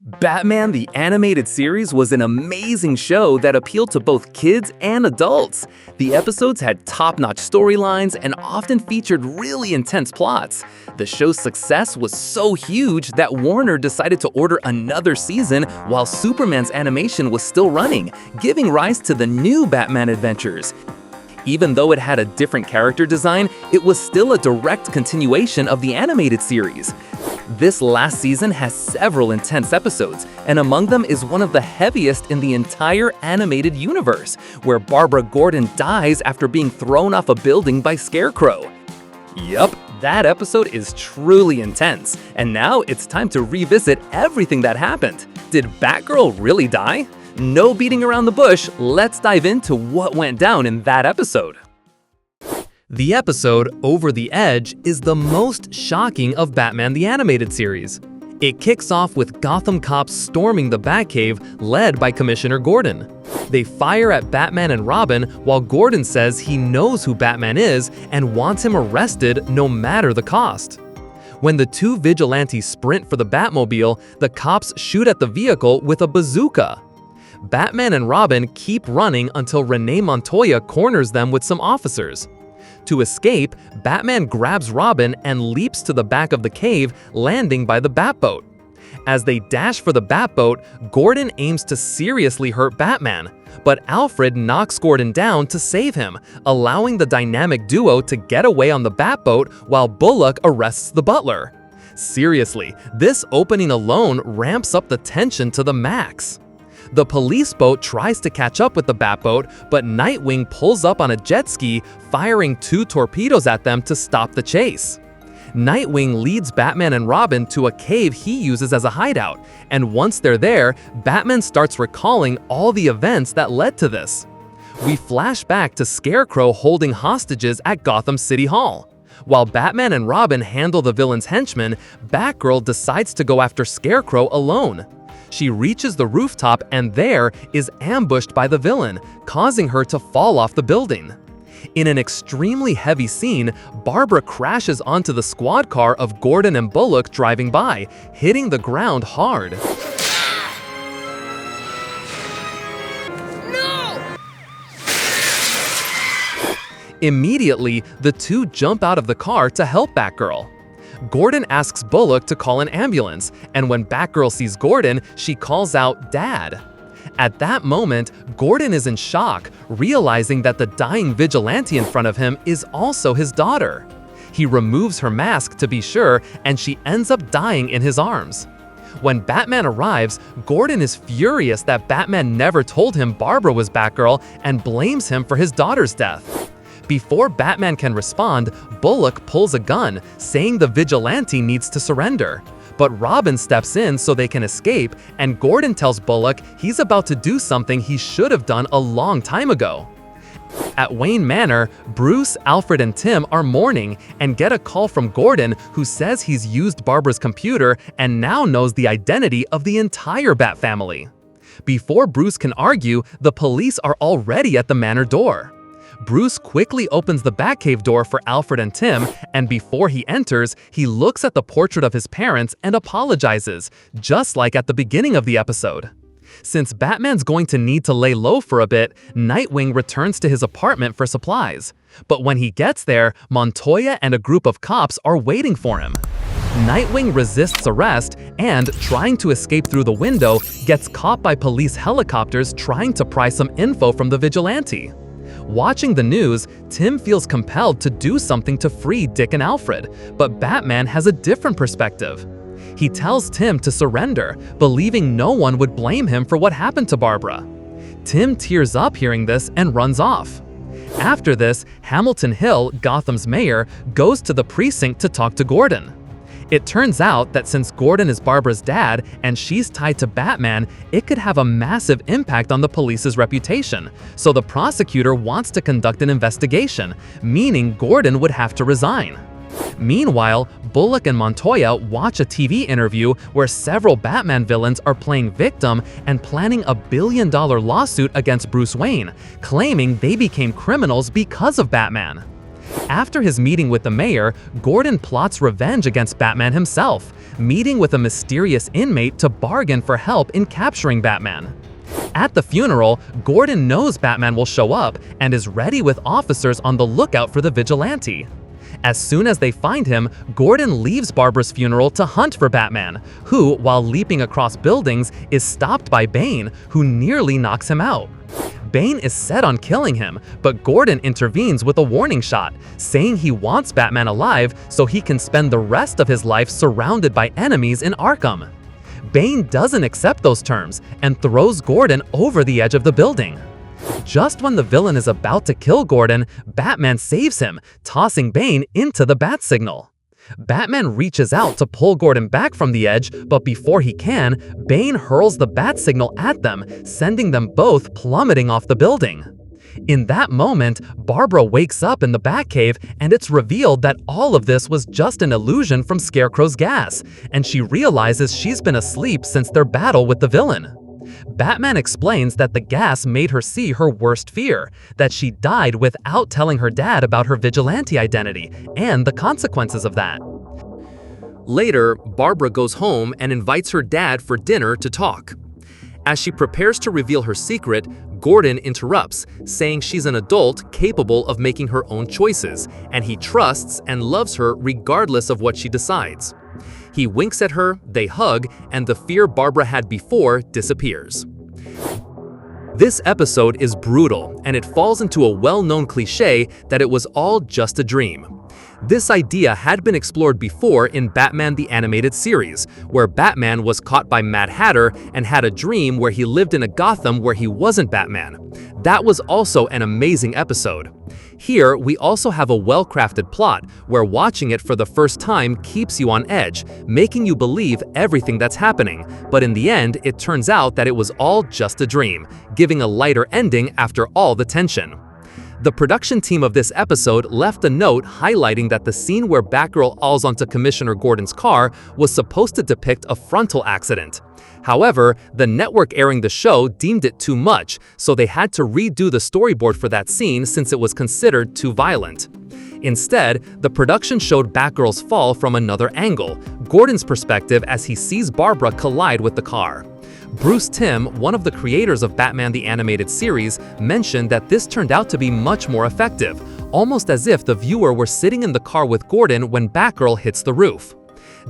Batman the Animated Series was an amazing show that appealed to both kids and adults. The episodes had top-notch storylines and often featured really intense plots. The show's success was so huge that Warner decided to order another season while Superman's animation was still running, giving rise to the new Batman adventures. Even though it had a different character design, it was still a direct continuation of the animated series. This last season has several intense episodes, and among them is one of the heaviest in the entire animated universe, where Barbara Gordon dies after being thrown off a building by Scarecrow. Yup, that episode is truly intense, and now it's time to revisit everything that happened. Did Batgirl really die? No beating around the bush, let's dive into what went down in that episode. The episode, Over the Edge, is the most shocking of Batman the Animated Series. It kicks off with Gotham cops storming the Batcave, led by Commissioner Gordon. They fire at Batman and Robin while Gordon says he knows who Batman is and wants him arrested no matter the cost. When the two vigilantes sprint for the Batmobile, the cops shoot at the vehicle with a bazooka. Batman and Robin keep running until Renee Montoya corners them with some officers. To escape, Batman grabs Robin and leaps to the back of the cave, landing by the Batboat. As they dash for the Batboat, Gordon aims to seriously hurt Batman, but Alfred knocks Gordon down to save him, allowing the dynamic duo to get away on the Batboat while Bullock arrests the butler. Seriously, this opening alone ramps up the tension to the max. The police boat tries to catch up with the Batboat, but Nightwing pulls up on a jet ski, firing 2 torpedoes at them to stop the chase. Nightwing leads Batman and Robin to a cave he uses as a hideout, and once they're there, Batman starts recalling all the events that led to this. We flash back to Scarecrow holding hostages at Gotham City Hall. While Batman and Robin handle the villain's henchmen, Batgirl decides to go after Scarecrow alone. She reaches the rooftop and there is ambushed by the villain, causing her to fall off the building. In an extremely heavy scene, Barbara crashes onto the squad car of Gordon and Bullock driving by, hitting the ground hard. No! Immediately, the two jump out of the car to help Batgirl. Gordon asks Bullock to call an ambulance, and when Batgirl sees Gordon, she calls out, "Dad." At that moment, Gordon is in shock, realizing that the dying vigilante in front of him is also his daughter. He removes her mask to be sure, and she ends up dying in his arms. When Batman arrives, Gordon is furious that Batman never told him Barbara was Batgirl and blames him for his daughter's death. Before Batman can respond, Bullock pulls a gun, saying the vigilante needs to surrender. But Robin steps in so they can escape, and Gordon tells Bullock he's about to do something he should have done a long time ago. At Wayne Manor, Bruce, Alfred, and Tim are mourning and get a call from Gordon, who says he's used Barbara's computer and now knows the identity of the entire Bat family. Before Bruce can argue, the police are already at the manor door. Bruce quickly opens the Batcave door for Alfred and Tim, and before he enters, he looks at the portrait of his parents and apologizes, just like at the beginning of the episode. Since Batman's going to need to lay low for a bit, Nightwing returns to his apartment for supplies. But when he gets there, Montoya and a group of cops are waiting for him. Nightwing resists arrest and, trying to escape through the window, gets caught by police helicopters trying to pry some info from the vigilante. Watching the news, Tim feels compelled to do something to free Dick and Alfred, but Batman has a different perspective. He tells Tim to surrender, believing no one would blame him for what happened to Barbara. Tim tears up hearing this and runs off. After this, Hamilton Hill, Gotham's mayor, goes to the precinct to talk to Gordon. It turns out that since Gordon is Barbara's dad and she's tied to Batman, it could have a massive impact on the police's reputation, so the prosecutor wants to conduct an investigation, meaning Gordon would have to resign. Meanwhile, Bullock and Montoya watch a TV interview where several Batman villains are playing victim and planning a billion-dollar lawsuit against Bruce Wayne, claiming they became criminals because of Batman. After his meeting with the mayor, Gordon plots revenge against Batman himself, meeting with a mysterious inmate to bargain for help in capturing Batman. At the funeral, Gordon knows Batman will show up and is ready with officers on the lookout for the vigilante. As soon as they find him, Gordon leaves Barbara's funeral to hunt for Batman, who, while leaping across buildings, is stopped by Bane, who nearly knocks him out. Bane is set on killing him, but Gordon intervenes with a warning shot, saying he wants Batman alive so he can spend the rest of his life surrounded by enemies in Arkham. Bane doesn't accept those terms and throws Gordon over the edge of the building. Just when the villain is about to kill Gordon, Batman saves him, tossing Bane into the bat signal. Batman reaches out to pull Gordon back from the edge, but before he can, Bane hurls the bat signal at them, sending them both plummeting off the building. In that moment, Barbara wakes up in the Batcave, and it's revealed that all of this was just an illusion from Scarecrow's gas, and she realizes she's been asleep since their battle with the villain. Batman explains that the gas made her see her worst fear, that she died without telling her dad about her vigilante identity, and the consequences of that. Later, Barbara goes home and invites her dad for dinner to talk. As she prepares to reveal her secret, Gordon interrupts, saying she's an adult capable of making her own choices, and he trusts and loves her regardless of what she decides. He winks at her, they hug, and the fear Barbara had before disappears. This episode is brutal, and it falls into a well-known cliché that it was all just a dream. This idea had been explored before in Batman the Animated Series, where Batman was caught by Mad Hatter and had a dream where he lived in a Gotham where he wasn't Batman. That was also an amazing episode. Here, we also have a well-crafted plot, where watching it for the first time keeps you on edge, making you believe everything that's happening, but in the end, it turns out that it was all just a dream, giving a lighter ending after all the tension. The production team of this episode left a note highlighting that the scene where Batgirl falls onto Commissioner Gordon's car was supposed to depict a frontal accident. However, the network airing the show deemed it too much, so they had to redo the storyboard for that scene since it was considered too violent. Instead, the production showed Batgirl's fall from another angle, Gordon's perspective as he sees Barbara collide with the car. Bruce Timm, one of the creators of Batman the Animated Series, mentioned that this turned out to be much more effective, almost as if the viewer were sitting in the car with Gordon when Batgirl hits the roof.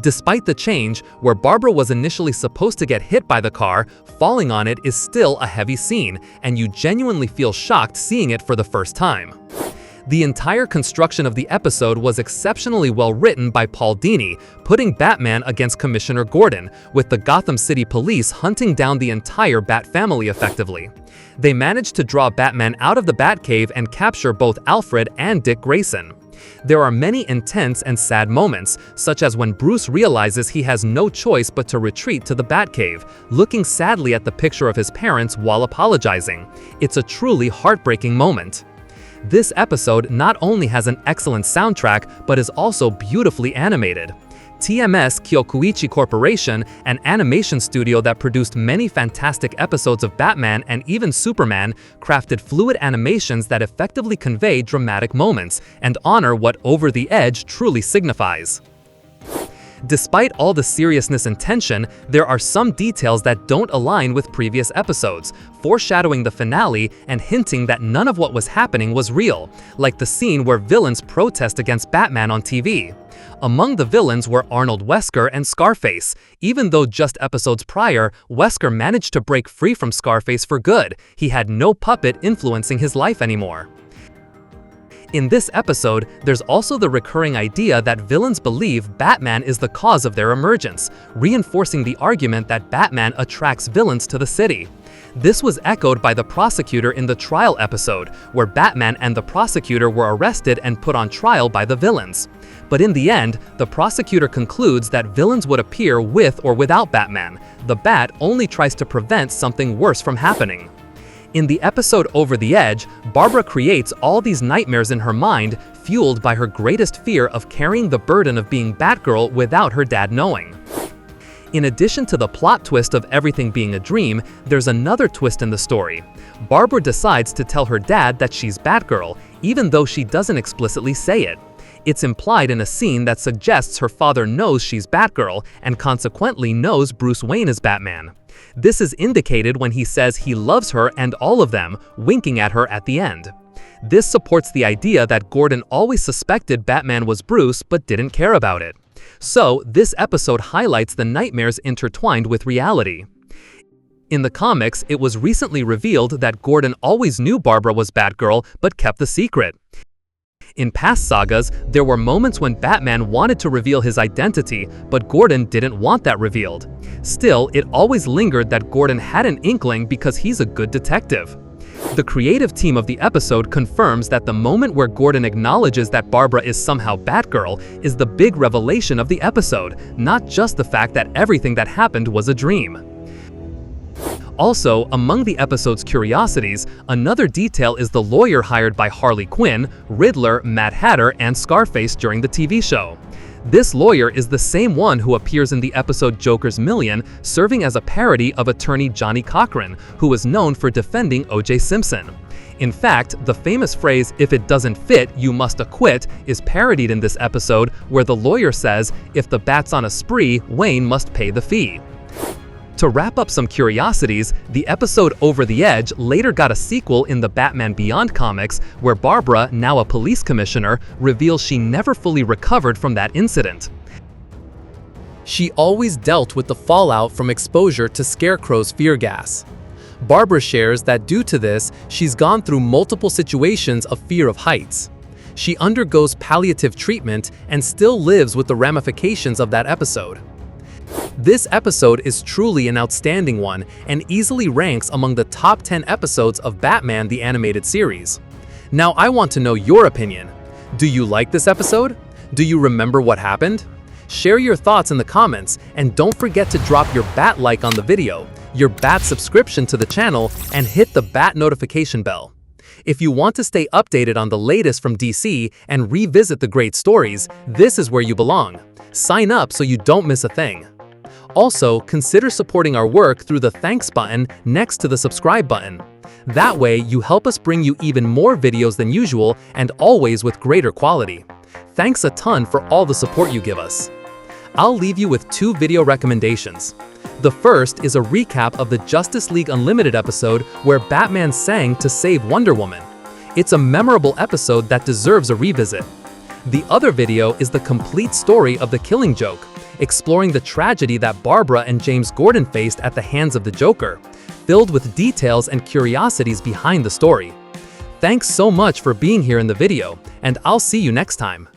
Despite the change, where Barbara was initially supposed to get hit by the car, falling on it is still a heavy scene, and you genuinely feel shocked seeing it for the first time. The entire construction of the episode was exceptionally well written by Paul Dini, putting Batman against Commissioner Gordon, with the Gotham City Police hunting down the entire Bat family effectively. They managed to draw Batman out of the Batcave and capture both Alfred and Dick Grayson. There are many intense and sad moments, such as when Bruce realizes he has no choice but to retreat to the Batcave, looking sadly at the picture of his parents while apologizing. It's a truly heartbreaking moment. This episode not only has an excellent soundtrack, but is also beautifully animated. TMS Kyokuichi Corporation, an animation studio that produced many fantastic episodes of Batman and even Superman, crafted fluid animations that effectively convey dramatic moments and honor what Over the Edge truly signifies. Despite all the seriousness and tension, there are some details that don't align with previous episodes, foreshadowing the finale and hinting that none of what was happening was real, like the scene where villains protest against Batman on TV. Among the villains were Arnold Wesker and Scarface, even though just episodes prior, Wesker managed to break free from Scarface for good. He had no puppet influencing his life anymore. In this episode, there's also the recurring idea that villains believe Batman is the cause of their emergence, reinforcing the argument that Batman attracts villains to the city. This was echoed by the prosecutor in the trial episode, where Batman and the prosecutor were arrested and put on trial by the villains. But in the end, the prosecutor concludes that villains would appear with or without Batman. The Bat only tries to prevent something worse from happening. In the episode Over the Edge, Barbara creates all these nightmares in her mind, fueled by her greatest fear of carrying the burden of being Batgirl without her dad knowing. In addition to the plot twist of everything being a dream, there's another twist in the story. Barbara decides to tell her dad that she's Batgirl, even though she doesn't explicitly say it. It's implied in a scene that suggests her father knows she's Batgirl and consequently knows Bruce Wayne is Batman. This is indicated when he says he loves her and all of them, winking at her at the end. This supports the idea that Gordon always suspected Batman was Bruce but didn't care about it. So, this episode highlights the nightmares intertwined with reality. In the comics, it was recently revealed that Gordon always knew Barbara was Batgirl but kept the secret. In past sagas, there were moments when Batman wanted to reveal his identity, but Gordon didn't want that revealed. Still, it always lingered that Gordon had an inkling because he's a good detective. The creative team of the episode confirms that the moment where Gordon acknowledges that Barbara is somehow Batgirl is the big revelation of the episode, not just the fact that everything that happened was a dream. Also, among the episode's curiosities, another detail is the lawyer hired by Harley Quinn, Riddler, Mad Hatter, and Scarface during the TV show. This lawyer is the same one who appears in the episode Joker's Million, serving as a parody of attorney Johnny Cochran, who was known for defending O.J. Simpson. In fact, the famous phrase, "If it doesn't fit, you must acquit," is parodied in this episode, where the lawyer says, "If the bat's on a spree, Wayne must pay the fee." To wrap up some curiosities, the episode Over the Edge later got a sequel in the Batman Beyond comics, where Barbara, now a police commissioner, reveals she never fully recovered from that incident. She always dealt with the fallout from exposure to Scarecrow's fear gas. Barbara shares that due to this, she's gone through multiple situations of fear of heights. She undergoes palliative treatment and still lives with the ramifications of that episode. This episode is truly an outstanding one and easily ranks among the top 10 episodes of Batman the Animated Series. Now I want to know your opinion. Do you like this episode? Do you remember what happened? Share your thoughts in the comments and don't forget to drop your Bat like on the video, your Bat subscription to the channel, and hit the Bat notification bell. If you want to stay updated on the latest from DC and revisit the great stories, this is where you belong. Sign up so you don't miss a thing. Also, consider supporting our work through the thanks button next to the subscribe button. That way, you help us bring you even more videos than usual and always with greater quality. Thanks a ton for all the support you give us. I'll leave you with 2 video recommendations. The first is a recap of the Justice League Unlimited episode where Batman sang to save Wonder Woman. It's a memorable episode that deserves a revisit. The other video is the complete story of The Killing Joke, exploring the tragedy that Barbara and James Gordon faced at the hands of the Joker, filled with details and curiosities behind the story. Thanks so much for being here in the video, and I'll see you next time.